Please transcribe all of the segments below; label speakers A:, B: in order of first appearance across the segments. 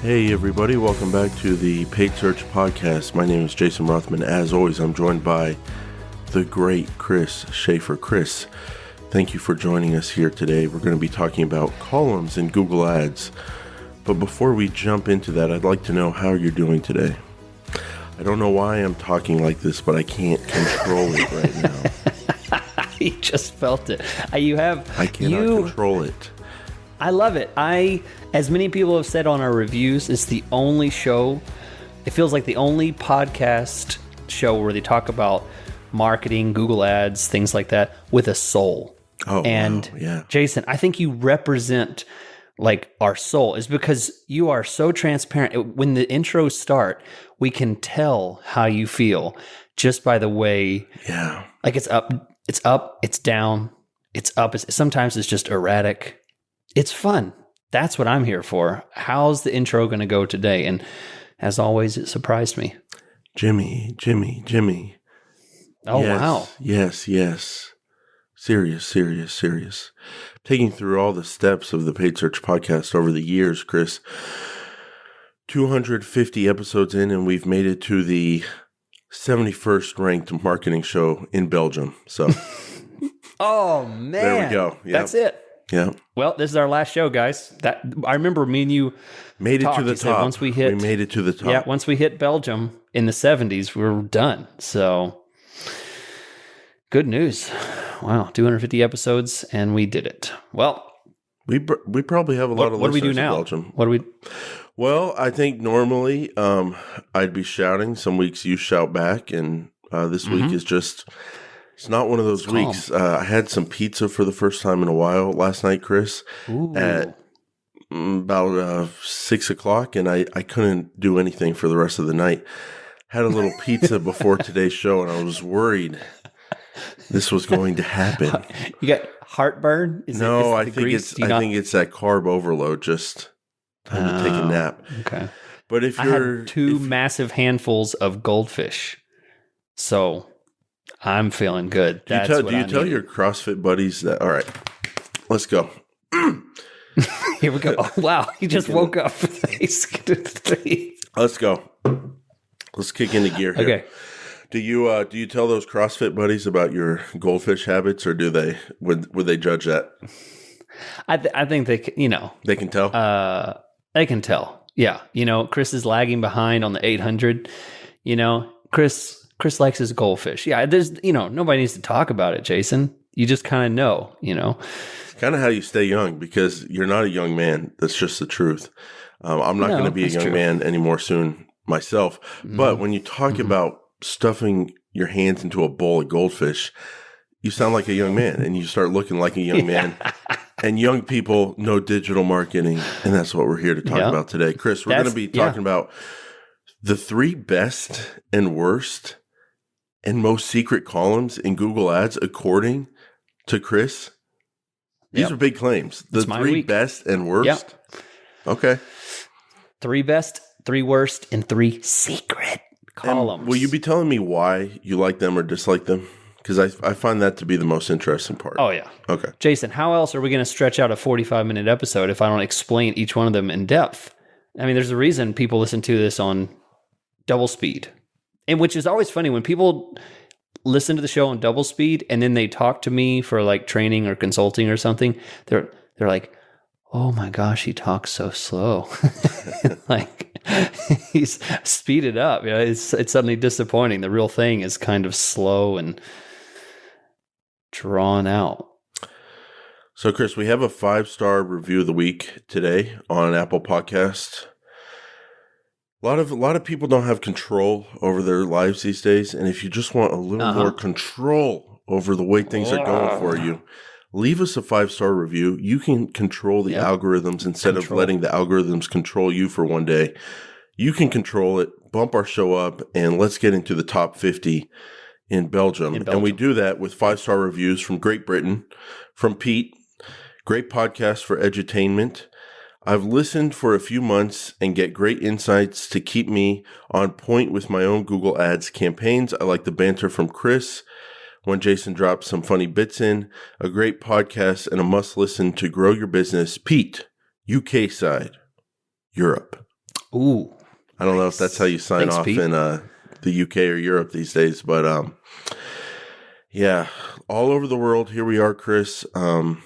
A: Hey everybody, welcome back to the Paid Search Podcast. My name is Jason Rothman. As always, I'm joined by the great Chris Schaefer. Chris, thank you for joining us here today. We're going to be talking about columns in Google Ads. But before we jump into that, I'd like to know how you're doing today. I don't know why I'm talking like this, but I can't control it right now.
B: You just felt it. I
A: cannot control it.
B: I love it. As many people have said on our reviews, it's the only show, it feels like the only podcast show where they talk about marketing, Google Ads, things like that, with a soul.
A: Oh,
B: and
A: wow. Yeah.
B: Jason, I think you represent like our soul, is because you are so transparent. When the intros start, we can tell how you feel just by the way, like it's up, it's down, it's up. Sometimes it's just erratic. It's fun. That's what I'm here for. How's the intro going to go today? And as always, it surprised me.
A: Jimmy.
B: Oh,
A: yes,
B: wow.
A: Yes. Serious. Taking through all the steps of the Paid Search Podcast over the years, Chris. 250 episodes in, and we've made it to the 71st ranked marketing show in Belgium. So,
B: oh, man.
A: There we go. Yep.
B: That's it.
A: Yeah.
B: Well, this is our last show, guys. I remember me and you
A: made it to the top.
B: Once we made
A: it to the top.
B: Yeah, once we hit Belgium in the 70s, we were done. So, good news. Wow, 250 episodes, and we did it. Well,
A: we probably have a lot of listeners.
B: What do we do now?
A: Belgium. Well, I think normally I'd be shouting. Some weeks you shout back, and this week is just... It's not one of those weeks. I had some pizza for the first time in a while last night, Chris, at about 6 o'clock, and I couldn't do anything for the rest of the night. Had a little pizza before today's show, and I was worried this was going to happen.
B: You got heartburn?
A: I think it's that carb overload. Just time to take a nap.
B: Okay.
A: But if
B: I had two massive handfuls of goldfish, so I'm feeling good.
A: Do you tell your CrossFit buddies that? All right, let's go.
B: Here we go. Oh, wow, he just woke up.
A: Let's go. Let's kick into gear here.
B: Okay.
A: Do you tell those CrossFit buddies about your goldfish habits, or would they judge that?
B: I think they
A: they can tell.
B: They can tell. Yeah, Chris is lagging behind on the 800. Chris likes his goldfish. Yeah, there's, nobody needs to talk about it, Jason. You just kind of know.
A: It's kind of how you stay young, because you're not a young man. That's just the truth. I'm not going to be a young man anymore soon myself. Mm-hmm. But when you talk about stuffing your hands into a bowl of goldfish, you sound like a young man, and you start looking like a young man. And young people know digital marketing, and that's what we're here to talk about today. Chris, we're going to be talking about the 3 best and worst and most secret columns in Google Ads, according to Chris. These are big claims. The 3 best and worst?
B: Yep.
A: Okay.
B: 3 best, 3 worst, and 3 secret columns.
A: And will you be telling me why you like them or dislike them? Because I find that to be the most interesting part.
B: Oh, yeah.
A: Okay.
B: Jason, how else are we going to stretch out a 45-minute episode if I don't explain each one of them in depth? I mean, there's a reason people listen to this on double speed. And which is always funny when people listen to the show on double speed and then they talk to me for like training or consulting or something. They're like, "Oh my gosh, he talks so slow." Like he's speeded up. It's suddenly disappointing. The real thing is kind of slow and drawn out.
A: So, Chris, we have a 5-star review of the week today on Apple Podcast. A lot of people don't have control over their lives these days, and if you just want a little more control over the way things are going for you, leave us a 5-star review. You can control the algorithms instead of letting the algorithms control you for one day. You can control it, bump our show up, and let's get into the top 50 in Belgium. And we do that with 5-star reviews from Great Britain, from Pete. Great podcast for edutainment. I've listened for a few months and get great insights to keep me on point with my own Google Ads campaigns. I like the banter from Chris when Jason drops some funny bits in. A great podcast and a must listen to grow your business. Pete, UK side, Europe.
B: Ooh.
A: I don't know if that's how you sign
B: Thanks,
A: off
B: Pete.
A: in the UK or Europe these days, but yeah, all over the world. Here we are, Chris. And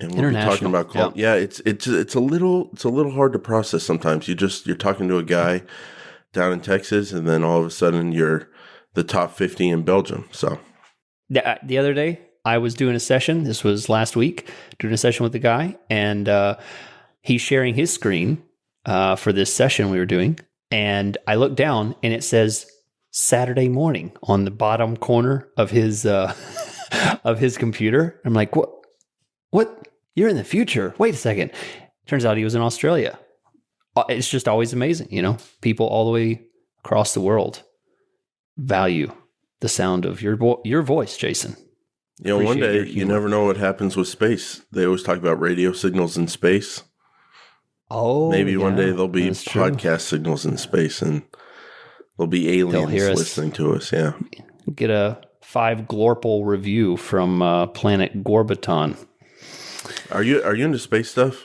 A: we'll be talking
B: International.
A: about
B: Yeah.
A: it's a little hard to process sometimes. You're talking to a guy down in Texas, and then all of a sudden you're the top 50 in Belgium. So
B: The other day, I was doing a session. This was last week, doing a session with a guy, and he's sharing his screen for this session we were doing. And I looked down, and it says Saturday morning on the bottom corner of his of his computer. I'm like, what? What? You're in the future. Wait a second. Turns out he was in Australia. It's just always amazing, people all the way across the world value the sound of your voice, Jason.
A: one day you never know what happens with space. They always talk about radio signals in space.
B: Oh,
A: maybe one day there'll be
B: true.
A: podcast signals in space, and there'll be aliens listening to us. Yeah,
B: get a 5 Glorple review from Planet Gorbaton.
A: Are you into space stuff?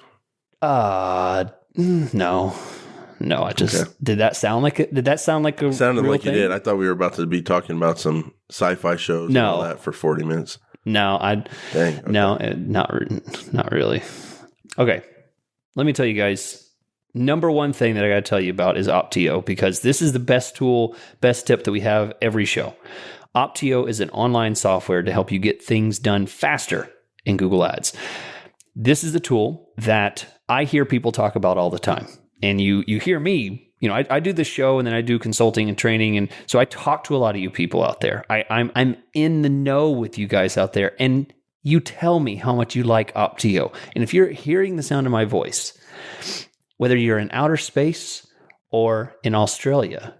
B: No. I just did that sound like it? Did that sound like a
A: sounded
B: real
A: like
B: thing?
A: you did? I thought we were about to be talking about some sci-fi shows and all that for 40 minutes.
B: No,
A: Dang. Okay.
B: No, not really. Okay, let me tell you guys. Number one thing that I got to tell you about is Optio, because this is the best tool, best tip that we have every show. Optio is an online software to help you get things done faster in Google Ads. This is the tool that I hear people talk about all the time. And you hear me, I do this show, and then I do consulting and training. And so I talk to a lot of you people out there. I'm in the know with you guys out there. And you tell me how much you like Optio. And if you're hearing the sound of my voice, whether you're in outer space or in Australia,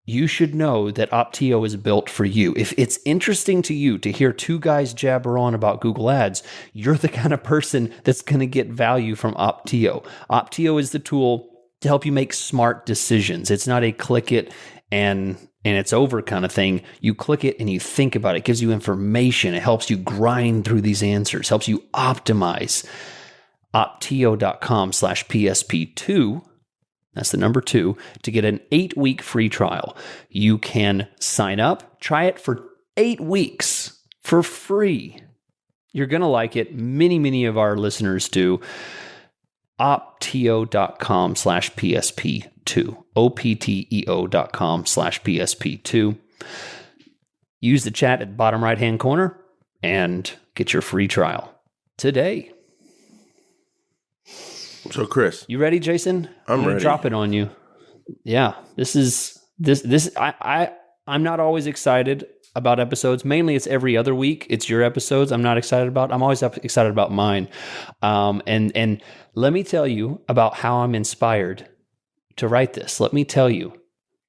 B: you should know that Optio is built for you. If it's interesting to you to hear 2 guys jabber on about Google Ads, you're the kind of person that's going to get value from Optio. Optio is the tool to help you make smart decisions. It's not a click it and it's over kind of thing. You click it and you think about it. It gives you information. It helps you grind through these answers, helps you optimize. Optio.com/PSP2. That's the number 2, to get an 8-week free trial. You can sign up, try it for 8 weeks for free. You're going to like it. Many of our listeners do. Optio.com/PSP2. OPTEO.com/PSP2. Use the chat at the bottom right-hand corner and get your free trial today.
A: So, Chris,
B: you ready, Jason?
A: I'm ready.
B: Drop it on you. Yeah, this. I'm not always excited about episodes. Mainly, it's every other week. It's your episodes I'm not excited about. I'm always excited about mine. And let me tell you about how I'm inspired to write this. Let me tell you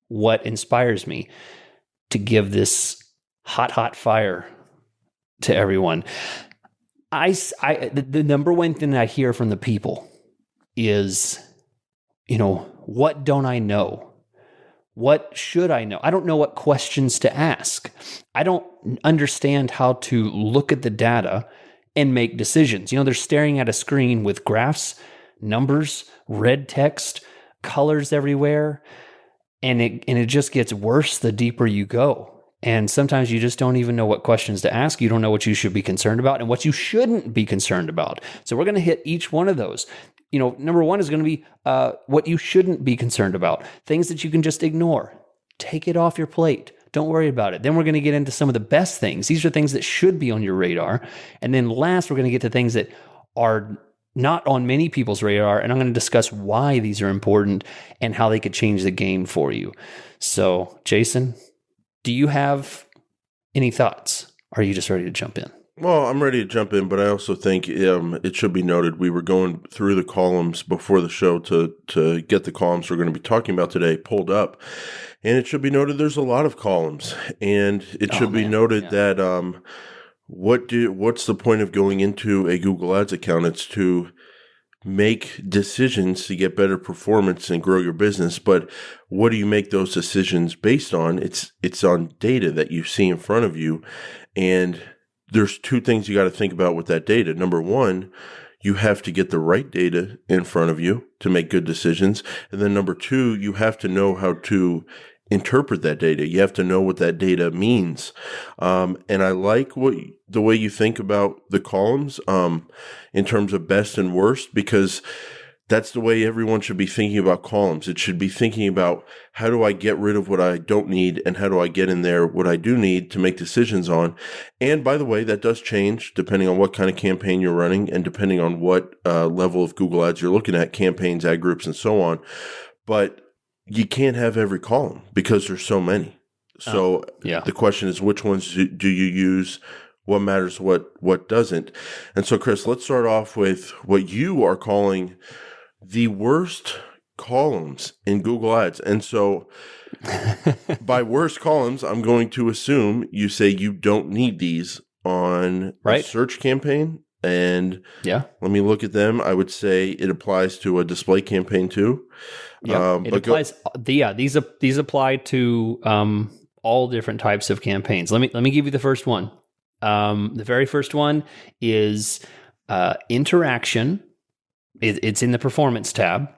B: what inspires me to give this hot fire to everyone. The number one thing I hear from the people is, what don't I know? What should I know? I don't know what questions to ask. I don't understand how to look at the data and make decisions. They're staring at a screen with graphs, numbers, red text, colors everywhere, and it just gets worse the deeper you go. And sometimes you just don't even know what questions to ask. You don't know what you should be concerned about and what you shouldn't be concerned about. So we're going to hit each one of those. Number 1 is going to be what you shouldn't be concerned about. Things that you can just ignore. Take it off your plate. Don't worry about it. Then we're going to get into some of the best things. These are things that should be on your radar. And then last, we're going to get to things that are not on many people's radar. And I'm going to discuss why these are important and how they could change the game for you. So, Jason, do you have any thoughts? Or are you just ready to jump in?
A: Well, I'm ready to jump in, but I also think it should be noted we were going through the columns before the show to get the columns we're going to be talking about today pulled up. And it should be noted there's a lot of columns. And it should be noted that what's the point of going into a Google Ads account? It's to make decisions to get better performance and grow your business. But what do you make those decisions based on? It's on data that you see in front of you. And there's 2 things you got to think about with that data. Number 1, you have to get the right data in front of you to make good decisions. And then number two, you have to know how to interpret that data. You have to know what that data means. And I like the way you think about the columns in terms of best and worst, because that's the way everyone should be thinking about columns. It should be thinking about, how do I get rid of what I don't need, and how do I get in there what I do need to make decisions on? And by the way, that does change depending on what kind of campaign you're running and depending on what level of Google Ads you're looking at, campaigns, ad groups, and so on. But you can't have every column because there's so many. So the question is, which ones do you use? What matters, what doesn't? And so, Chris, let's start off with what you are calling the worst columns in Google Ads. And so by worst columns, I'm going to assume you say you don't need these on a search campaign. And let me look at them. I would say it applies to a display campaign too.
B: Yeah, it applies. These apply to all different types of campaigns. Let me give you the first one. The very first one is interaction. It's in the performance tab.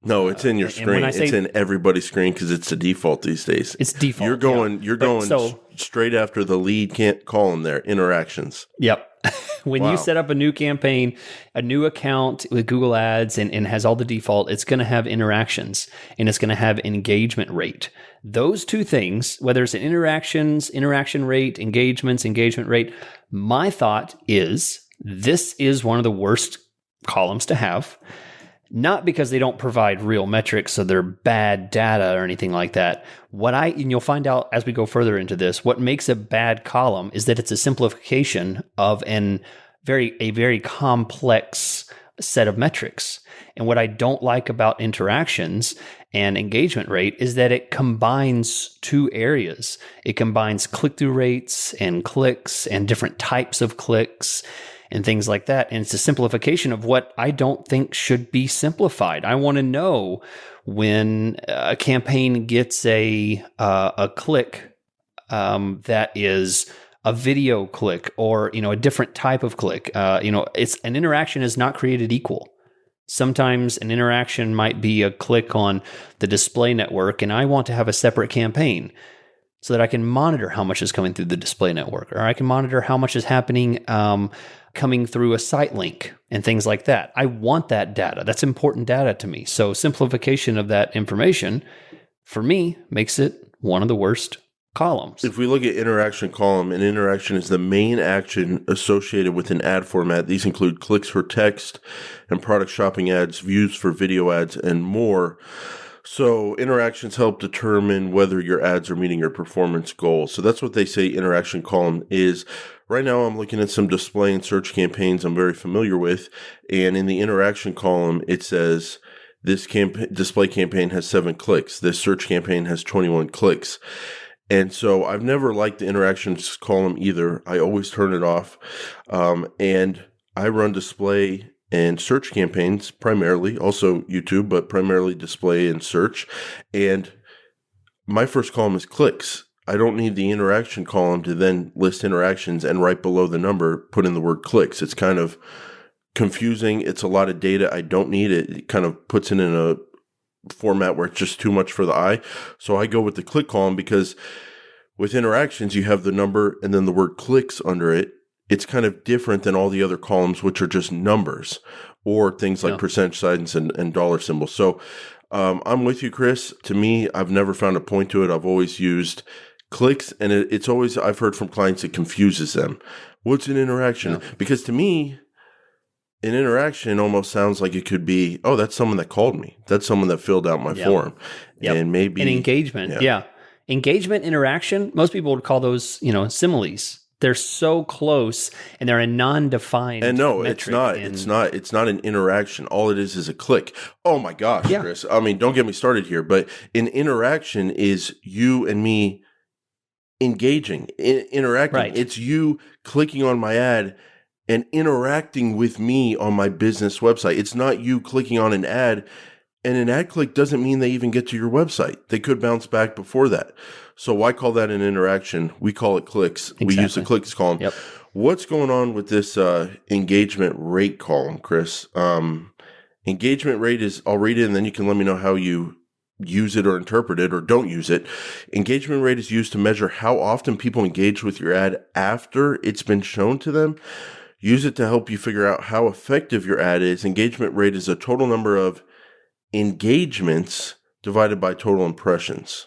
A: No, it's in your screen. It's in everybody's screen because it's the default these days.
B: It's default.
A: You're going straight after the lead column there. Interactions.
B: Yep. When you set up a new campaign, a new account with Google Ads and has all the default, it's going to have interactions and it's going to have engagement rate. Those two things, whether it's an interaction rate, engagement rate, my thought is this is one of the worst columns to have. Not because they don't provide real metrics, so they're bad data or anything like that. And you'll find out as we go further into this, what makes a bad column is that it's a simplification of a very complex set of metrics. And what I don't like about interactions and engagement rate is that it combines two areas. It combines click-through rates and clicks and different types of clicks and things like that. And it's a simplification of what I don't think should be simplified. I want to know when a campaign gets a click that is a video click or a different type of click. It's an interaction is not created equal. Sometimes an interaction might be a click on the display network, and I want to have a separate campaign so that I can monitor how much is coming through the display network, or I can monitor how much is happening coming through a site link and things like that. I want that data. That's important data to me. So simplification of that information, for me, makes it one of the worst columns.
A: If we look at interaction column, an interaction is the main action associated with an ad format. These include clicks for text and product shopping ads, views for video ads, and more. So interactions help determine whether your ads are meeting your performance goals. So that's what they say interaction column is. Right now I'm looking at some display and search campaigns I'm very familiar with. And in the interaction column, it says this display campaign has 7 clicks. This search campaign has 21 clicks. And so I've never liked the interactions column either. I always turn it off. And I run display and search campaigns primarily, also YouTube, but primarily display and search. And my first column is clicks. I don't need the interaction column to then list interactions and right below the number, put in the word clicks. It's kind of confusing. It's a lot of data I don't need. It kind of puts it in a format where it's just too much for the eye. So I go with the click column because with interactions, you have the number and then the word clicks under it. It's kind of different than all the other columns, which are just numbers or things like percentage signs and dollar symbols. So I'm with you, Chris. To me, I've never found a point to it. I've always used clicks, and it's always, I've heard from clients, it confuses them. What's an interaction? Yeah. Because to me, an interaction almost sounds like it could be, oh, that's someone that called me. That's someone that filled out my form. And maybe
B: an engagement. Yeah. Engagement, interaction, most people would call those, similes. They're so close and they're a non-defined.
A: And no, it's not. It's not an interaction. All it is a click. Oh my gosh, Chris. I mean, don't get me started here, but an interaction is you and me engaging, interacting. Right. It's you clicking on my ad and interacting with me on my business website. It's not you clicking on an ad And an ad click doesn't mean they even get to your website. They could bounce back before that. So why call that an interaction? We call it clicks.
B: Exactly.
A: We use the clicks column.
B: Yep.
A: What's going on with this engagement rate column, Chris? Engagement rate is, I'll read it and then you can let me know how you use it or interpret it or don't use it. Engagement rate is used to measure how often people engage with your ad after it's been shown to them. Use it to help you figure out how effective your ad is. Engagement rate is a total number of engagements divided by total impressions.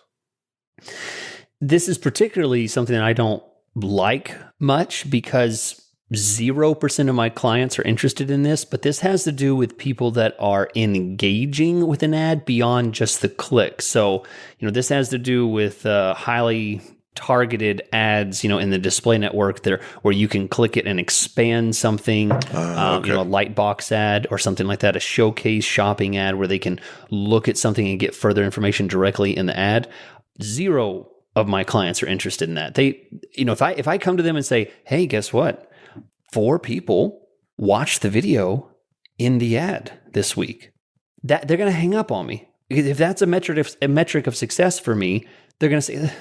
B: This is particularly something that I don't like much because 0% of my clients are interested in this, but this has to do with people that are engaging with an ad beyond just the click. So, this has to do with highly targeted ads, in the display network there where you can click it and expand something,
A: Okay.
B: a light box ad or something like that, a showcase shopping ad where they can look at something and get further information directly in the ad. 0 of my clients are interested in that. They, if I come to them and say, hey, guess what? 4 people watched the video in the ad this week, that they're going to hang up on me. If that's a metric of success for me, they're going to say,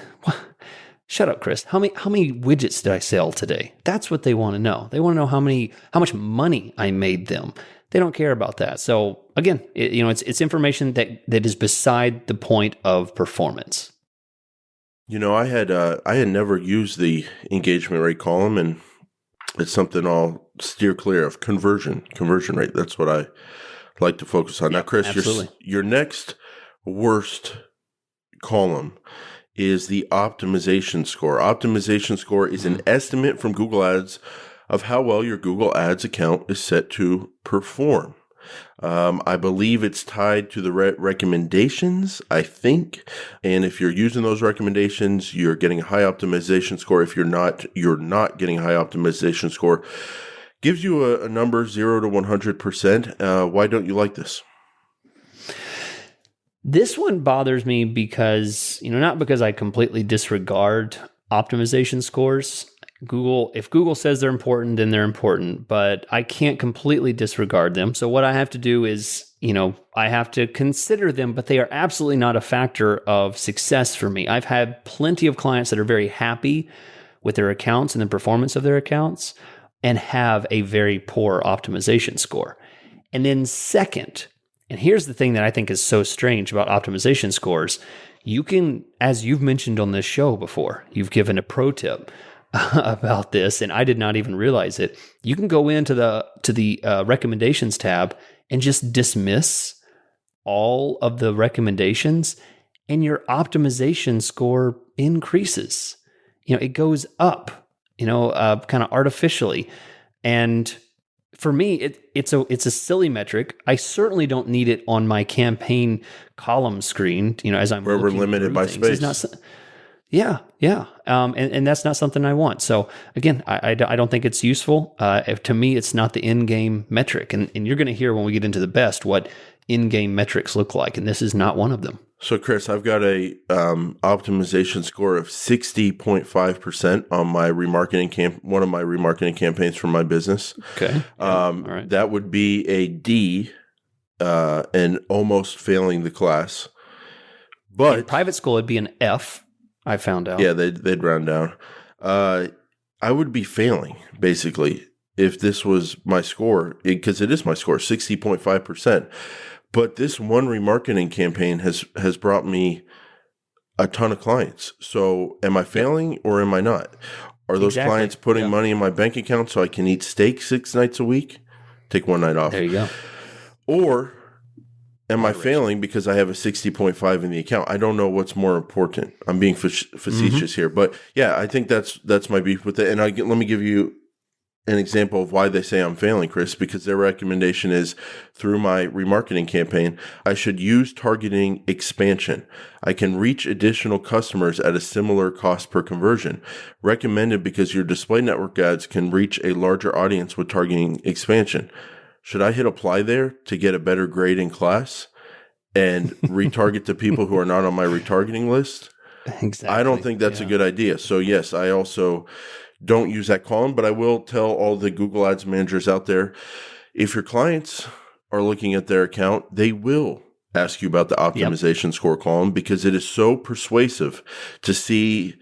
B: shut up, Chris. How many widgets did I sell today? That's what they want to know. They want to know how much money I made them. They don't care about that. So again, it's information that is beside the point of performance.
A: I had never used the engagement rate column, and it's something I'll steer clear of. Conversion rate. That's what I like to focus on.
B: Yeah,
A: now, Chris,
B: absolutely.
A: your next worst column is the optimization score. Optimization score is an estimate from Google Ads of how well your Google Ads account is set to perform. I believe it's tied to the recommendations, I think. And if you're using those recommendations, you're getting a high optimization score. If you're not getting a high optimization score. Gives you a number 0 to 100%. Why don't you like this?
B: This one bothers me because, not because I completely disregard optimization scores. If Google says they're important, then they're important, but I can't completely disregard them. So what I have to do is, I have to consider them, but they are absolutely not a factor of success for me. I've had plenty of clients that are very happy with their accounts and the performance of their accounts and have a very poor optimization score. And then second, and here's the thing that I think is so strange about optimization scores. You can, as you've mentioned on this show before, you've given a pro tip about this, and I did not even realize it. You can go into the recommendations tab and just dismiss all of the recommendations, and your optimization score increases. It goes up, kind of artificially. And for me, it's a silly metric. I certainly don't need it on my campaign column screen. As I'm
A: where we're limited by
B: things.
A: space.
B: Yeah. And that's not something I want. So again, I don't think it's useful. To me, it's not the in-game metric. And you're going to hear when we get into the best what in-game metrics look like. And this is not one of them.
A: So Chris, I've got a optimization score of 60.5% on my one of my remarketing campaigns for my business.
B: Okay. All right.
A: That would be a D and almost failing the class. But
B: in private school, it'd be an F. I found out.
A: Yeah, they'd round down. I would be failing, basically, if this was my score, because it is my score, 60.5%. But this one remarketing campaign has brought me a ton of clients. So am I failing or am I not? Are those clients putting money in my bank account so I can eat steak 6 nights a week? Take one night off.
B: There you go.
A: Or am I failing because I have a 60.5 in the account? I don't know what's more important. I'm being facetious here. But yeah, I think that's my beef with it. And let me give you an example of why they say I'm failing, Chris, because their recommendation is through my remarketing campaign, I should use targeting expansion. I can reach additional customers at a similar cost per conversion. Recommended because your display network ads can reach a larger audience with targeting expansion. Should I hit apply there to get a better grade in class and retarget to people who are not on my retargeting list?
B: Exactly.
A: I don't think that's a good idea. So yes, I also don't use that column, but I will tell all the Google Ads managers out there, if your clients are looking at their account, they will ask you about the optimization score column because it is so persuasive to see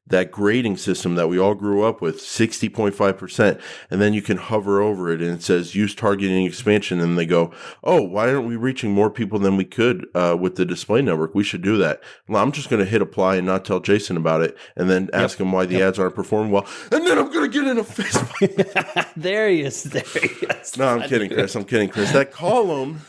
A: that grading system that we all grew up with, 60.5%, and then you can hover over it and it says use targeting expansion, and they go, oh, why aren't we reaching more people than we could with the display network? We should do that. Well, I'm just going to hit apply and not tell Jason about it, and then ask him why the ads aren't performing well, and then I'm going to get in a fist fight.
B: There he is.
A: No, I'm kidding, Chris. That column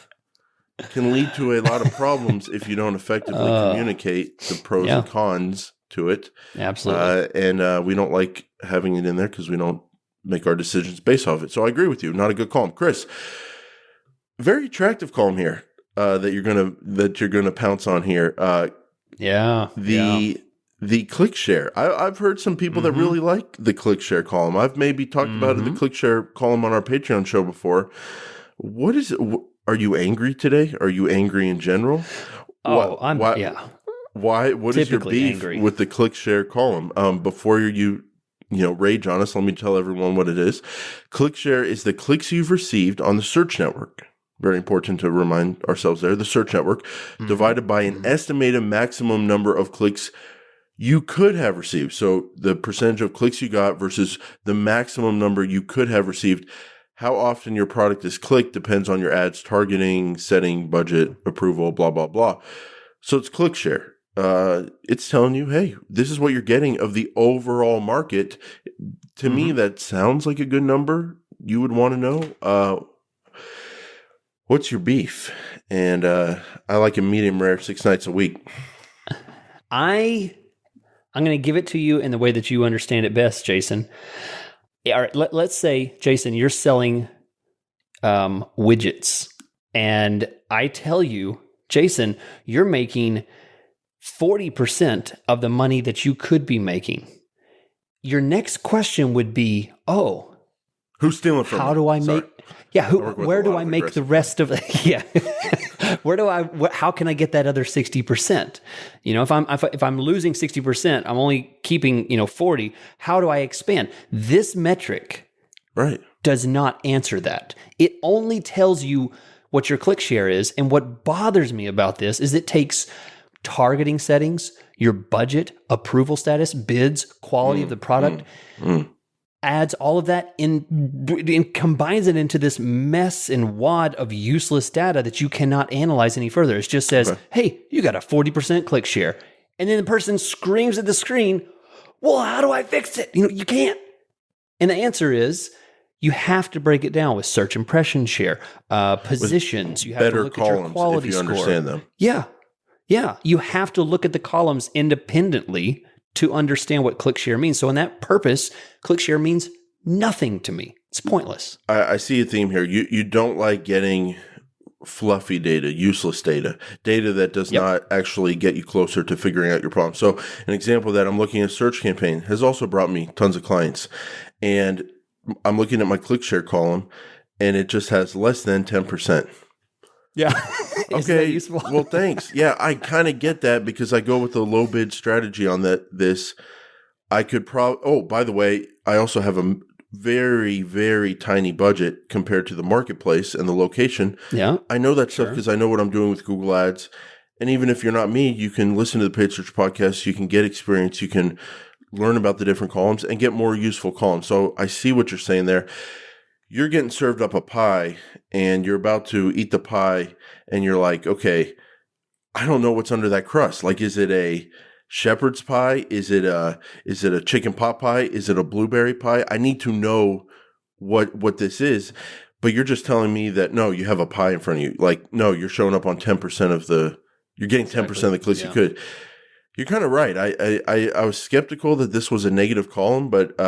A: can lead to a lot of problems if you don't effectively communicate the pros and cons to it.
B: Absolutely.
A: And we don't like having it in there because we don't make our decisions based off it. So I agree with you. Not a good column. Chris, very attractive column here that you're gonna pounce on here. The click share. I've heard some people that really like the click share column. I've maybe talked about the click share column on our Patreon show before. What is it? Are you angry today? Are you angry in general? Why? What is your beef with the click share column? Before you rage on us, let me tell everyone what it is. Click share is the clicks you've received on the search network. Very important to remind ourselves there. The search network divided by an estimated maximum number of clicks you could have received. So the percentage of clicks you got versus the maximum number you could have received. How often your product is clicked depends on your ads targeting, setting, budget, approval, blah, blah, blah. So it's click share. It's telling you, hey, this is what you're getting of the overall market. To me, that sounds like a good number. You would want to know, what's your beef? And I like a medium rare 6 nights a week.
B: I'm going to give it to you in the way that you understand it best, Jason. All right, let's say, Jason, you're selling widgets, and I tell you, Jason, you're making 40% of the money that you could be making. Your next question would be,
A: who's stealing from me?
B: How do I make? Yeah, where do I make the rest of it? Yeah, how can I get that other 60%? If I'm losing 60%, I'm only keeping 40. How do I expand? This metric does not answer that. It only tells you what your click share is. And what bothers me about this is it takes targeting settings, your budget, approval status, bids, quality of the product, adds all of that and combines it into this mess and wad of useless data that you cannot analyze any further. It just says, hey, you got a 40% click share. And then the person screams at the screen, well, how do I fix it? You can't. And the answer is, you have to break it down with search impression share, positions. You have to look at your quality score.
A: Understand them.
B: Yeah. You have to look at the columns independently to understand what click share means. So in that purpose, click share means nothing to me. It's pointless.
A: I see a theme here. You don't like getting fluffy data, useless data that does not actually get you closer to figuring out your problem. So an example of that, I'm looking at Search Campaign, has also brought me tons of clients. And I'm looking at my click share column, and it just has less than 10%.
B: Yeah.
A: Okay. Well, thanks. Yeah, I kind of get that because I go with the low bid strategy on this. I could by the way, I also have a very, very tiny budget compared to the marketplace and the location.
B: Yeah.
A: I know that stuff because I know what I'm doing with Google Ads. And even if you're not me, you can listen to the Paid Search podcast. You can get experience. You can learn about the different columns and get more useful columns. So I see what you're saying there. You're getting served up a pie and you're about to eat the pie and you're like, okay, I don't know what's under that crust. Like, is it a shepherd's pie? Is it a chicken pot pie? Is it a blueberry pie? I need to know what this is. But you're just telling me that, no, you have a pie in front of you. Like, no, you're showing up on 10% you're getting 10% of the clicks you could. You're kind of right. I was skeptical that this was a negative column, but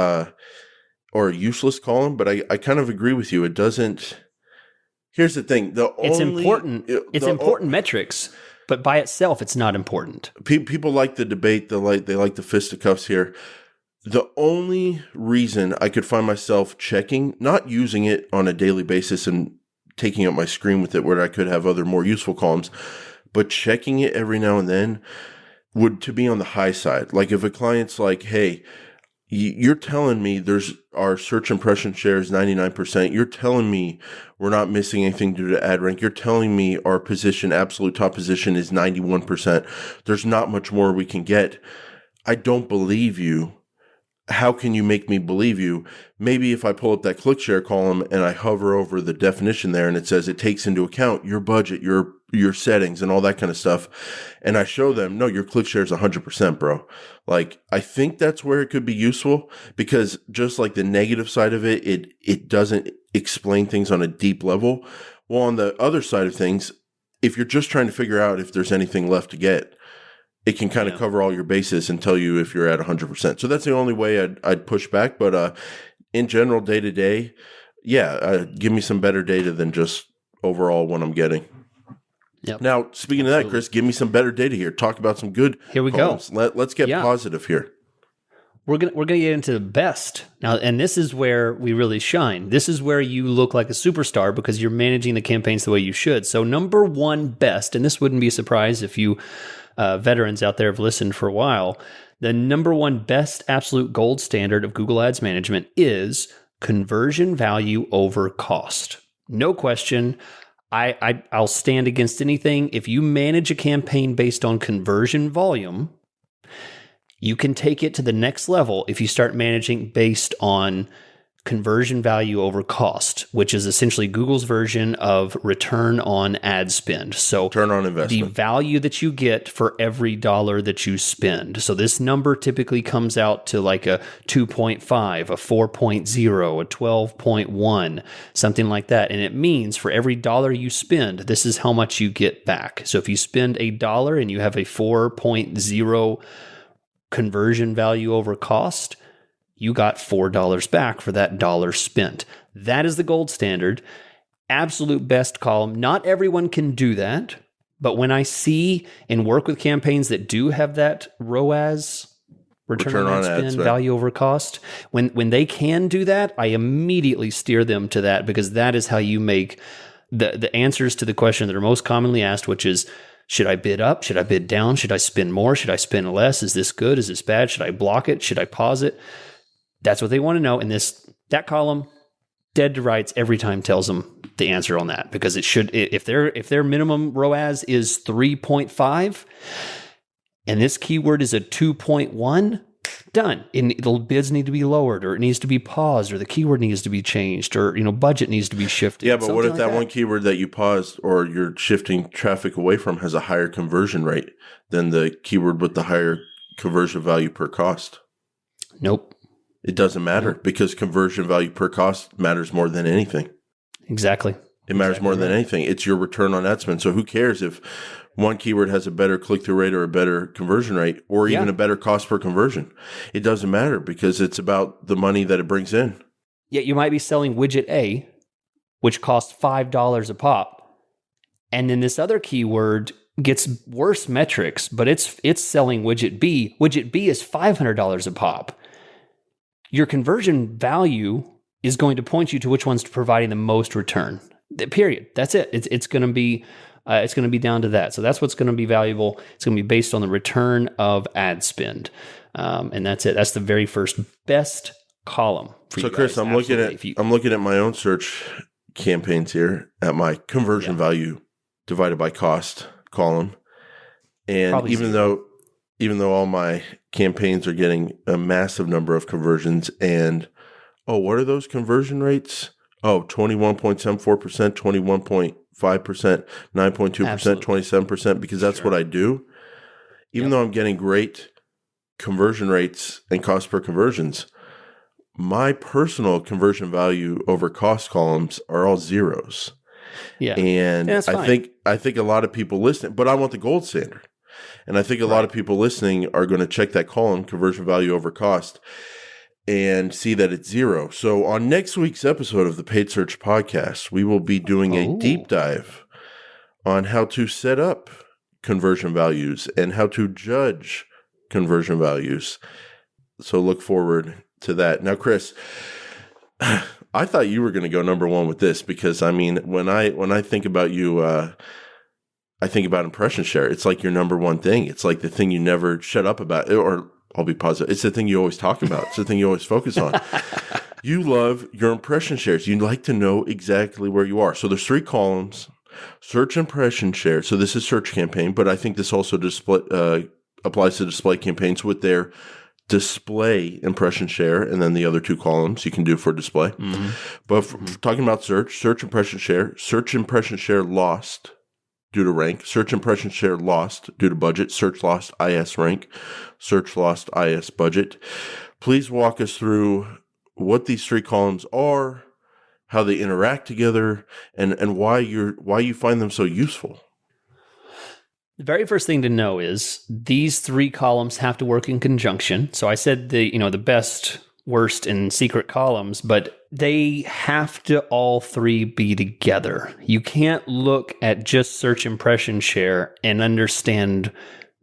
A: or a useless column, but I kind of agree with you. It doesn't. Here's the thing:
B: it's important. It's important metrics, but by itself, it's not important.
A: People like the debate. They like the fisticuffs here. The only reason I could find myself checking, not using it on a daily basis and taking up my screen with it, where I could have other more useful columns, but checking it every now and then would to be on the high side. Like if a client's like, hey, you're telling me our search impression share is 99%. You're telling me we're not missing anything due to ad rank. You're telling me our position, absolute top position, is 91%. There's not much more we can get. I don't believe you. How can you make me believe you? Maybe if I pull up that click share column and I hover over the definition there and it says it takes into account your budget, your settings and all that kind of stuff. And I show them, no, your click share is 100%, bro. Like, I think that's where it could be useful, because just like the negative side of it, it doesn't explain things on a deep level. Well, on the other side of things, if you're just trying to figure out if there's anything left to get, it can kind of cover all your bases and tell you if you're at 100%. So that's the only way I'd push back. But in general, day to day, give me some better data than just overall what I'm getting.
B: Yep.
A: Now, speaking of that, Chris, give me some better data here. Talk about some good
B: Here we
A: columns.
B: go.
A: Let's get positive here.
B: We're gonna get into the best now, and this is where we really shine. This is where you look like a superstar because you're managing the campaigns the way you should. So number one best, and this wouldn't be a surprise if you veterans out there have listened for a while, the number one best absolute gold standard of Google Ads management is conversion value over cost. No question. I'll stand against anything. If you manage a campaign based on conversion volume, you can take it to the next level if you start managing based on conversion value over cost, which is essentially Google's version of return on ad spend. So
A: return on investment,
B: the value that you get for every dollar that you spend. So this number typically comes out to like a 2.5, a 4.0, a 12.1, something like that. And it means for every dollar you spend, this is how much you get back. So if you spend $1 and you have a 4.0 conversion value over cost, you got $4 back for that dollar spent. That is the gold standard. Absolute best column. Not everyone can do that, but when I see and work with campaigns that do have that ROAS, return on ad spend, value over cost, when they can do that, I immediately steer them to that, because that is how you make the answers to the question that are most commonly asked, which is, should I bid up? Should I bid down? Should I spend more? Should I spend less? Is this good? Is this bad? Should I block it? Should I pause it? That's what they want to know. And that column, dead to rights, every time tells them the answer on that, because it should, if their minimum ROAS is 3.5 and this keyword is a 2.1, done. And the bids need to be lowered, or it needs to be paused, or the keyword needs to be changed, or budget needs to be shifted.
A: Yeah, but what if that one keyword that you paused or you're shifting traffic away from has a higher conversion rate than the keyword with the higher conversion value per cost?
B: Nope.
A: It doesn't matter, because conversion value per cost matters more than anything.
B: Exactly.
A: It matters more than anything. It's your return on ad spend. So who cares if one keyword has a better click-through rate or a better conversion rate, or even a better cost per conversion? It doesn't matter, because it's about the money that it brings in.
B: Yeah, you might be selling widget A, which costs $5 a pop, and then this other keyword gets worse metrics, but it's selling widget B. Widget B is $500 a pop. Your conversion value is going to point you to which one's providing the most return. Period. That's it. It's going to be down to that. So that's what's going to be valuable. It's going to be based on the return of ad spend, and that's it. That's the very first best column for you. So,
A: Chris, I'm looking at my own search campaigns here at my conversion value divided by cost column, and probably even though all my campaigns are getting a massive number of conversions, and what are those conversion rates? 21.74%, 21.5%, 9.2%, 27%, because that's what I do. Even though I'm getting great conversion rates and cost per conversions, my personal conversion value over cost columns are all zeros. Yeah. And I think a lot of people listening, but I want the gold standard. And I think a lot of people listening are going to check that column, conversion value over cost, and see that it's zero. So on next week's episode of the Paid Search Podcast, we will be doing a deep dive on how to set up conversion values and how to judge conversion values. So look forward to that. Now, Chris, I thought you were going to go number one with this, because I mean, when I think about you, I think about impression share. It's like your number one thing. It's like the thing you never shut up about, or I'll be positive. It's the thing you always talk about. It's the thing you always focus on. You love your impression shares. You like to know exactly where you are. So there's 3 columns: search impression share. So this is search campaign, but I think this also applies to display campaigns with their display impression share, and then the other 2 columns you can do for display. But talking about search impression share lost due to rank, search impression share lost due to budget, search lost IS rank, search lost IS budget. Please walk us through what these 3 columns are, how they interact together, and why you find them so useful.
B: The very first thing to know is these 3 columns have to work in conjunction. So I said the best, worst, and secret columns, but they have to all 3 be together. You can't look at just search impression share and understand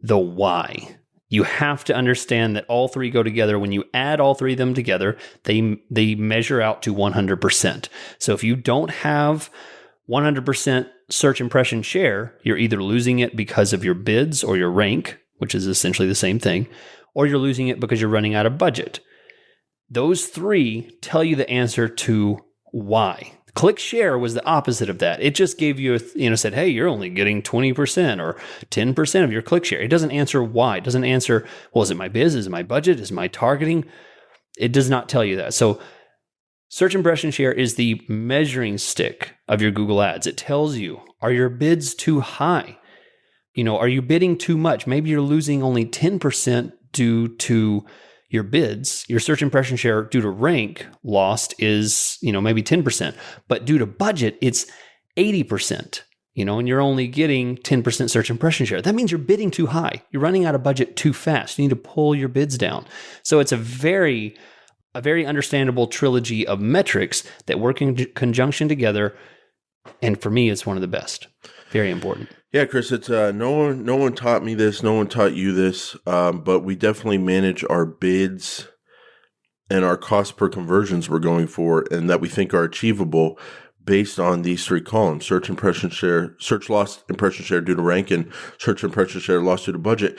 B: the why. You have to understand that all 3 go together. When you add all 3 of them together, they measure out to 100%. So if you don't have 100% search impression share, you're either losing it because of your bids or your rank, which is essentially the same thing, or you're losing it because you're running out of budget. Those 3 tell you the answer to why. Click share was the opposite of that. It just gave you, said, hey, you're only getting 20% or 10% of your click share. It doesn't answer why. It doesn't answer, well, is it my biz? Is it my budget? Is it my targeting? It does not tell you that. So search impression share is the measuring stick of your Google Ads. It tells you, are your bids too high? Are you bidding too much? Maybe you're losing only 10% due to your bids. Your search impression share due to rank lost is, maybe 10%, but due to budget, it's 80%, and you're only getting 10% search impression share. That means you're bidding too high. You're running out of budget too fast. You need to pull your bids down. So it's a very understandable trilogy of metrics that work in conjunction together. And for me, it's one of the best. Very important.
A: Yeah, Chris, it's no one taught me this. No one taught you this. But we definitely manage our bids and our cost per conversions we're going for and that we think are achievable based on these 3 columns: search impression share, search lost impression share due to rank, and search impression share lost due to budget.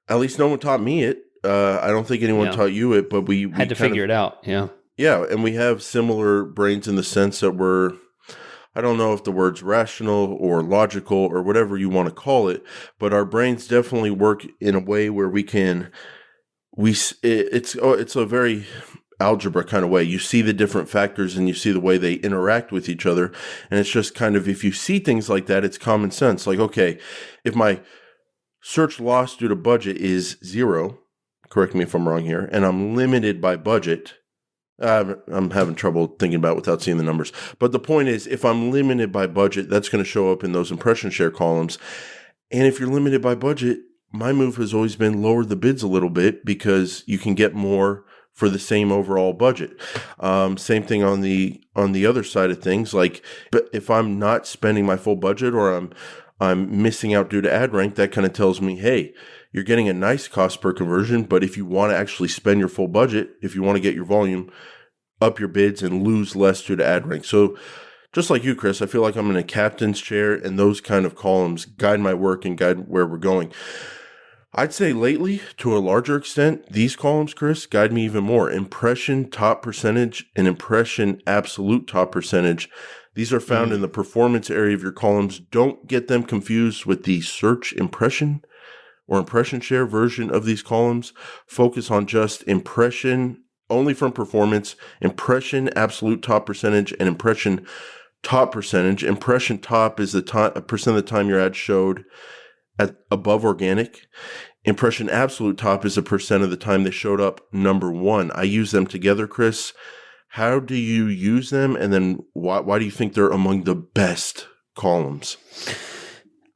A: At least no one taught me it. I don't think anyone taught you it, but we
B: had to figure it out. Yeah.
A: Yeah. And we have similar brains in the sense that I don't know if the word's rational or logical or whatever you want to call it, but our brains definitely work in a way where it's a very algebra kind of way. You see the different factors and you see the way they interact with each other. And it's just kind of, if you see things like that, it's common sense. Like, okay, if my search loss due to budget is 0, correct me if I'm wrong here, and I'm limited by budget, I'm having trouble thinking about it without seeing the numbers. But the point is, if I'm limited by budget, that's going to show up in those impression share columns. And if you're limited by budget, my move has always been lower the bids a little bit because you can get more for the same overall budget. Same thing on the other side of things. Like, but if I'm not spending my full budget or I'm missing out due to ad rank, that kind of tells me, hey, you're getting a nice cost per conversion, but if you want to actually spend your full budget, if you want to get your volume, up your bids and lose less due to ad rank. So just like you, Chris, I feel like I'm in a captain's chair and those kind of columns guide my work and guide where we're going. I'd say lately, to a larger extent, these columns, Chris, guide me even more. Impression top percentage and impression absolute top percentage. These are found in the performance area of your columns. Don't get them confused with the search impression or impression share version of these columns. Focus on just impression only from performance, impression absolute top percentage, and impression top percentage. Impression top is the percent of the time your ad showed at above organic. Impression absolute top is a percent of the time they showed up number 1. I use them together, Chris. How do you use them? And then why do you think they're among the best columns?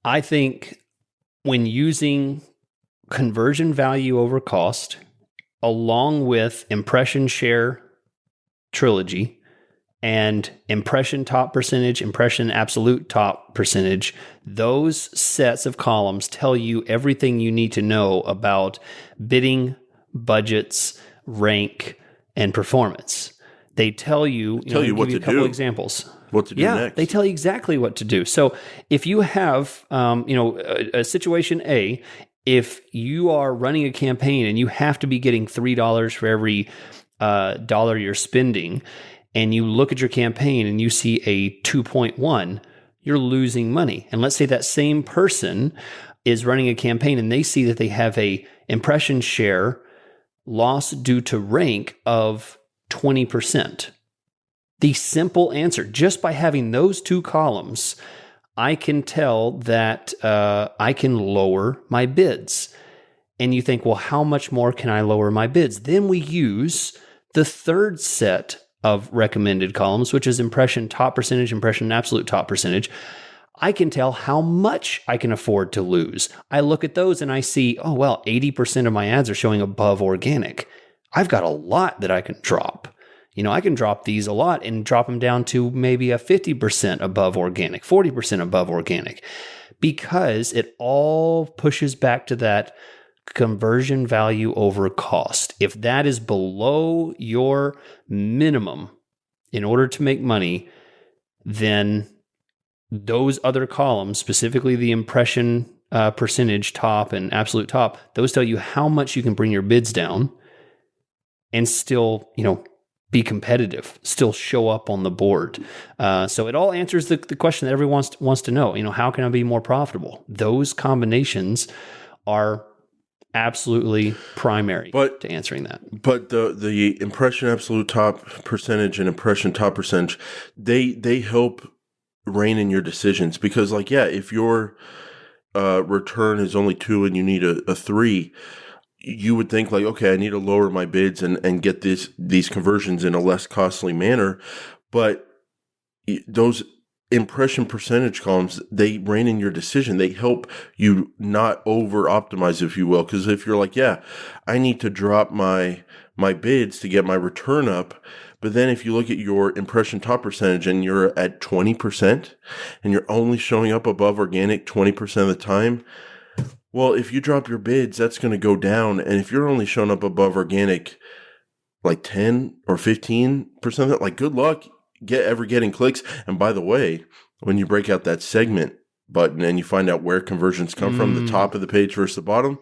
B: I think when using conversion value over cost, along with impression share trilogy and impression top percentage, impression absolute top percentage, those sets of columns tell you everything you need to know about bidding, budgets, rank, and performance. They tell you,
A: what to do.
B: A couple examples.
A: What to do next.
B: They tell you exactly what to do. So if you have, a situation A if you are running a campaign and you have to be getting $3 for every dollar you're spending, and you look at your campaign and you see a 2.1, you're losing money. And let's say that same person is running a campaign and they see that they have a impression share loss due to rank of 20%. The simple answer, just by having those two columns, I can tell that I can lower my bids. And you think, well, how much more can I lower my bids? Then we use the third set of recommended columns, which is impression top percentage, impression absolute top percentage. I can tell how much I can afford to lose. I look at those and I see, oh, well, 80% of my ads are showing above organic. I've got a lot that I can drop. I can drop these a lot and drop them down to maybe a 50% above organic, 40% above organic, because it all pushes back to that conversion value over cost. If that is below your minimum in order to make money, then those other columns, specifically the impression percentage top and absolute top, those tell you how much you can bring your bids down and still, be competitive, still show up on the board. So it all answers the question that everyone wants to know. How can I be more profitable? Those combinations are absolutely primary to answering that.
A: But the impression absolute top percentage and impression top percentage, they help rein in your decisions, because if your return is only 2 and you need a 3, you would think okay, I need to lower my bids and get these conversions in a less costly manner. But those impression percentage columns, they rein in your decision. They help you not over optimize, if you will. Because if you're I need to drop my bids to get my return up. But then if you look at your impression top percentage and you're at 20% and you're only showing up above organic 20% of the time, well, if you drop your bids, that's going to go down. And if you're only showing up above organic 10 or 15% of that, good luck getting clicks. And by the way, when you break out that segment button and you find out where conversions come from, the top of the page versus the bottom,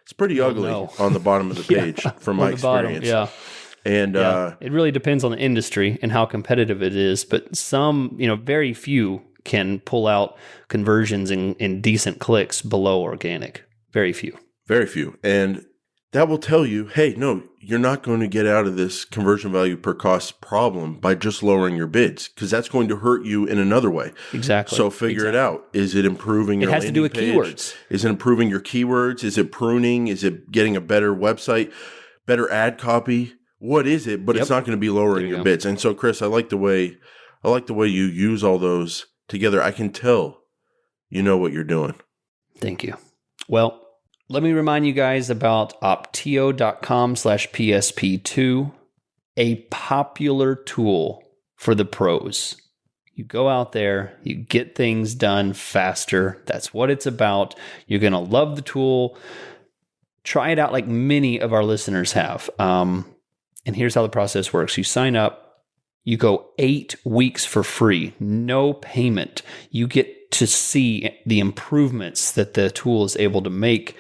A: it's pretty ugly on the bottom of the page from my experience.
B: Bottom,
A: And
B: it really depends on the industry and how competitive it is. But some, very few can pull out conversions and decent clicks below organic. Very few.
A: Very few. And that will tell you, hey, no, you're not going to get out of this conversion value per cost problem by just lowering your bids, because that's going to hurt you in another way.
B: Exactly.
A: So figure it out. Is it improving your landing page? It has to do with keywords. Is it improving your keywords? Is it pruning? Is it getting a better website, better ad copy? What is it? But it's not going to be lowering your bids. And so, Chris, I like the way you use all those together. I can tell you know what you're doing.
B: Thank you. Well, let me remind you guys about optio.com/PSP2, a popular tool for the pros. You go out there, you get things done faster. That's what it's about. You're going to love the tool. Try it out like many of our listeners have. And here's how the process works. You sign up. You go 8 weeks for free, no payment. You get to see the improvements that the tool is able to make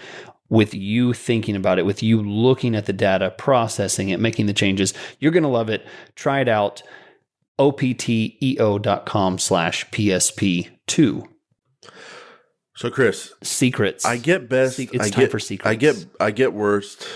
B: with you thinking about it, with you looking at the data, processing it, making the changes. You're going to love it. Try it out. opteo.com/PSP2.
A: So, Chris,
B: secrets.
A: I get best.
B: It's time for secrets.
A: I get worst.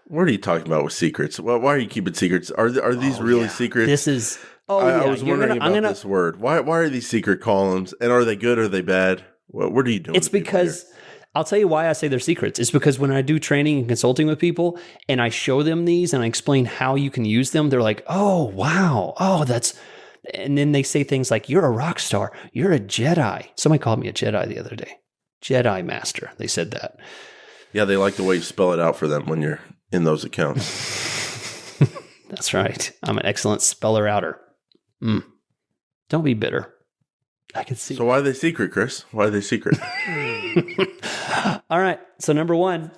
A: What are you talking about with secrets? Well, why are you keeping secrets? Are these really secrets?
B: This is.
A: I was wondering about this word. Why are these secret columns? And are they good or are they bad? What are you doing?
B: It's because I'll tell you why I say they're secrets. It's because when I do training and consulting with people and I show them these and I explain how you can use them, they're like, "Oh, wow. Oh, that's." And then they say things like, "You're a rock star. You're a Jedi." Somebody called me a Jedi the other day. Jedi Master. They said that.
A: Yeah, they like the way you spell it out for them when you're in those accounts.
B: That's right. I'm an excellent speller outer. Don't be bitter. I can see.
A: So why are they secret, Chris? Why are they secret?
B: All right. So number 1,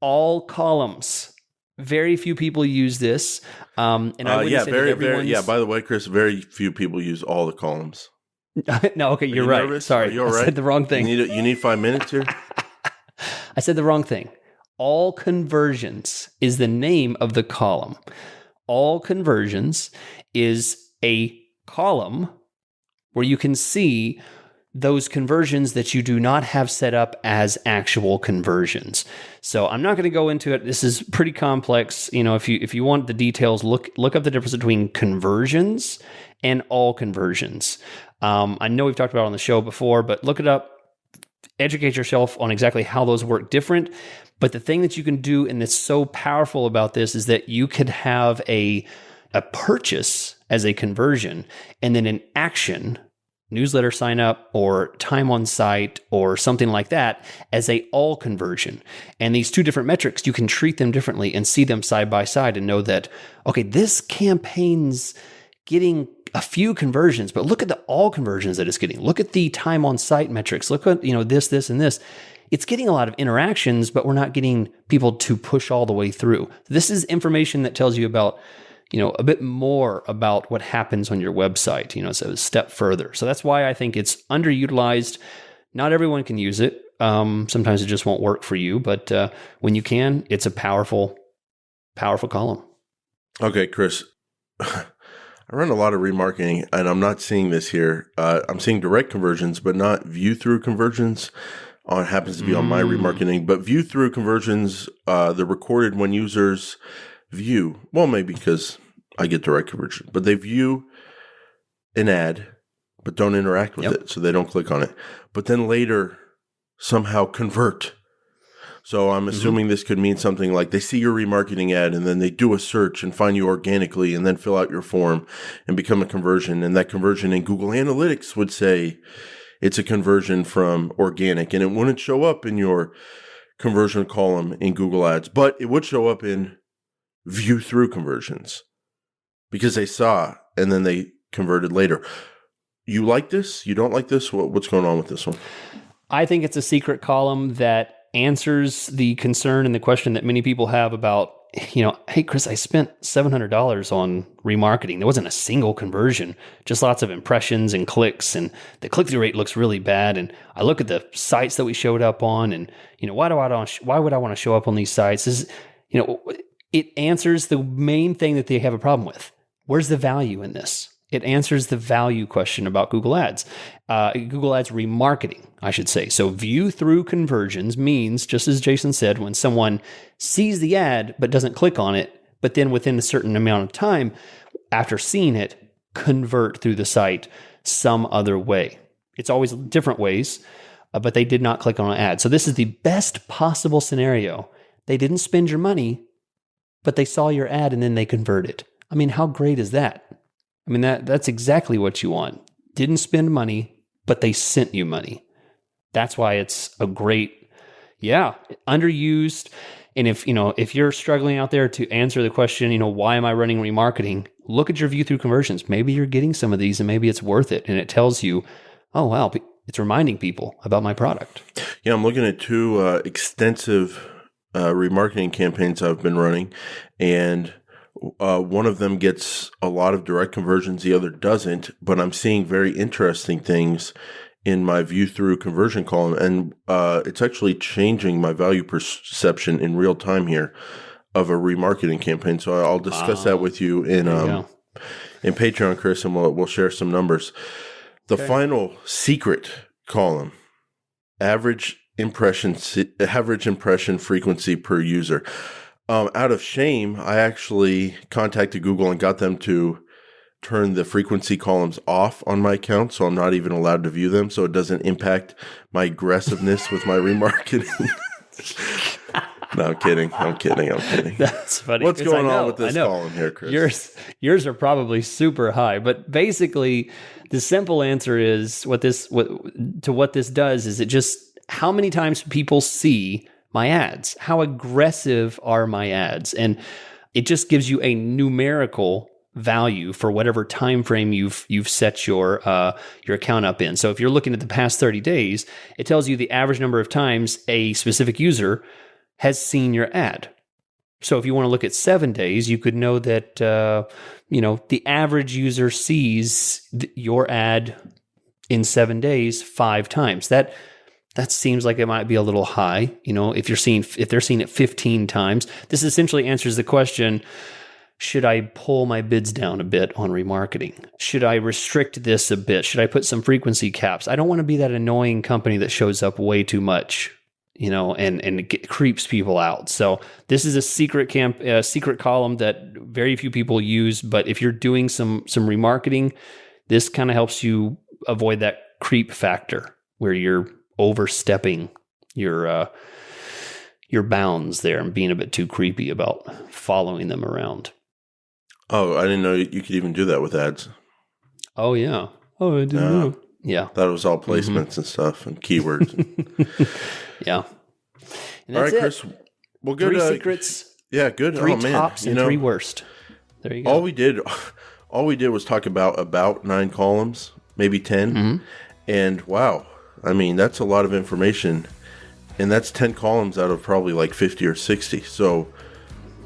B: all columns. Very few people use this. And I wouldn't say that everyone's...
A: By the way, Chris, very few people use all the columns.
B: No, okay, you're right.
A: Nervous?
B: Sorry,
A: you all right?
B: I said the wrong thing.
A: You need 5 minutes here?
B: I said the wrong thing. All conversions is the name of the column. All conversions is a column where you can see those conversions that you do not have set up as actual conversions. So I'm not going to go into it. This is pretty complex. If you want the details, look up the difference between conversions and all conversions. I know we've talked about it on the show before, but look it up. Educate yourself on exactly how those work different. But the thing that you can do, and that's so powerful about this, is that you could have a purchase as a conversion, and then an action, newsletter sign up or time on site or something like that, as a all conversion. And these two different metrics, you can treat them differently and see them side by side and know that, okay, this campaign's getting a few conversions, but look at the all conversions that it's getting. Look at the time on site metrics. Look at, this, and this. It's getting a lot of interactions, but we're not getting people to push all the way through. This is information that tells you about, a bit more about what happens on your website, so a step further. So that's why I think it's underutilized. Not everyone can use it. Sometimes it just won't work for you, but when you can, it's a powerful, powerful column.
A: Okay, Chris. I run a lot of remarketing, and I'm not seeing this here. I'm seeing direct conversions, but not view-through conversions. It happens to be on my remarketing, but view-through conversions, they're recorded when users view. Well, maybe because I get direct conversion, but they view an ad, but don't interact with it, so they don't click on it. But then later, somehow convert. So I'm assuming this could mean something like they see your remarketing ad and then they do a search and find you organically and then fill out your form and become a conversion. And that conversion in Google Analytics would say it's a conversion from organic, and it wouldn't show up in your conversion column in Google Ads, but it would show up in view through conversions because they saw and then they converted later. You like this? You don't like this? What's going on with this one?
B: I think it's a secret column that answers the concern and the question that many people have about, hey, Chris, I spent $700 on remarketing. There wasn't a single conversion, just lots of impressions and clicks, and the click-through rate looks really bad. And I look at the sites that we showed up on, and why would I want to show up on these sites? It answers the main thing that they have a problem with. Where's the value in this? It answers the value question about Google Ads. Google Ads remarketing, I should say. So view through conversions means, just as Jason said, when someone sees the ad but doesn't click on it, but then within a certain amount of time after seeing it, convert through the site some other way. It's always different ways, but they did not click on an ad. So this is the best possible scenario. They didn't spend your money, but they saw your ad and then they converted. I mean, how great is that? I mean, that's exactly what you want. Didn't spend money, but they sent you money. That's why it's a great, underused. And if you're struggling out there to answer the question, why am I running remarketing? Look at your view through conversions. Maybe you're getting some of these and maybe it's worth it. And it tells you, oh, wow, it's reminding people about my product.
A: Yeah, I'm looking at two extensive remarketing campaigns I've been running, and one of them gets a lot of direct conversions, the other doesn't, but I'm seeing very interesting things in my view through conversion column, and it's actually changing my value perception in real time here of a remarketing campaign. So I'll discuss that with you in Patreon, Chris, and we'll share some numbers. The final secret column, average impression frequency per user. Out of shame, I actually contacted Google and got them to turn the frequency columns off on my account, so I'm not even allowed to view them, so it doesn't impact my aggressiveness with my remarketing. No, I'm kidding.
B: That's funny.
A: What's going on with this column here, Chris?
B: Yours are probably super high, but basically, the simple answer is what this does is it just how many times people see my ads, how aggressive are my ads, and it just gives you a numerical value for whatever time frame you've set your account up in. So if you're looking at the past 30 days, it tells you the average number of times a specific user has seen your ad. So if you want to look at 7 days, you could know that the average user sees your ad in 7 days 5 times. that seems like it might be a little high. If they're seeing it 15 times, this essentially answers the question, should I pull my bids down a bit on remarketing? Should I restrict this a bit? Should I put some frequency caps? I don't want to be that annoying company that shows up way too much, and it creeps people out. So this is a secret column that very few people use. But if you're doing some remarketing, this kind of helps you avoid that creep factor where you're overstepping your bounds there and being a bit too creepy about following them around.
A: Oh, I didn't know you could even do that with ads.
B: Oh, yeah. Oh, I didn't know. Yeah.
A: That was all placements and stuff and keywords.
B: Yeah. And
A: all right, Chris. Well, good.
B: 3 secrets.
A: Yeah, good.
B: 3 tops and 3 worst. There you go.
A: All we did was talk about 9 columns, maybe 10. Mm-hmm. And wow, I mean, that's a lot of information. And that's 10 columns out of probably like 50 or 60. So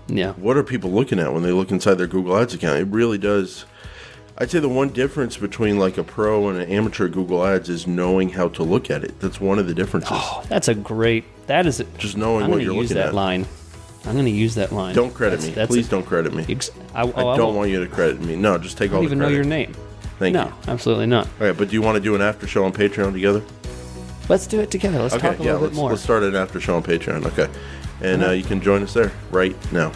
A: yeah, what are people looking at when they look inside their Google Ads account? It really does. I'd say the one difference between like a pro and an amateur Google Ads is knowing how to look at it. That's one of the differences.
B: Oh, that is
A: just knowing what you're looking at.
B: I'm going to use that line.
A: Don't credit me. Please don't credit me. I don't want you to credit me. No, just take all the credit.
B: I don't even know your name.
A: Thank you.
B: No, absolutely not.
A: All right, but do you want to do an after show on Patreon together?
B: Let's do it together. Let's talk a little bit more.
A: Let's start an after show on Patreon. Okay. And you can join us there right now.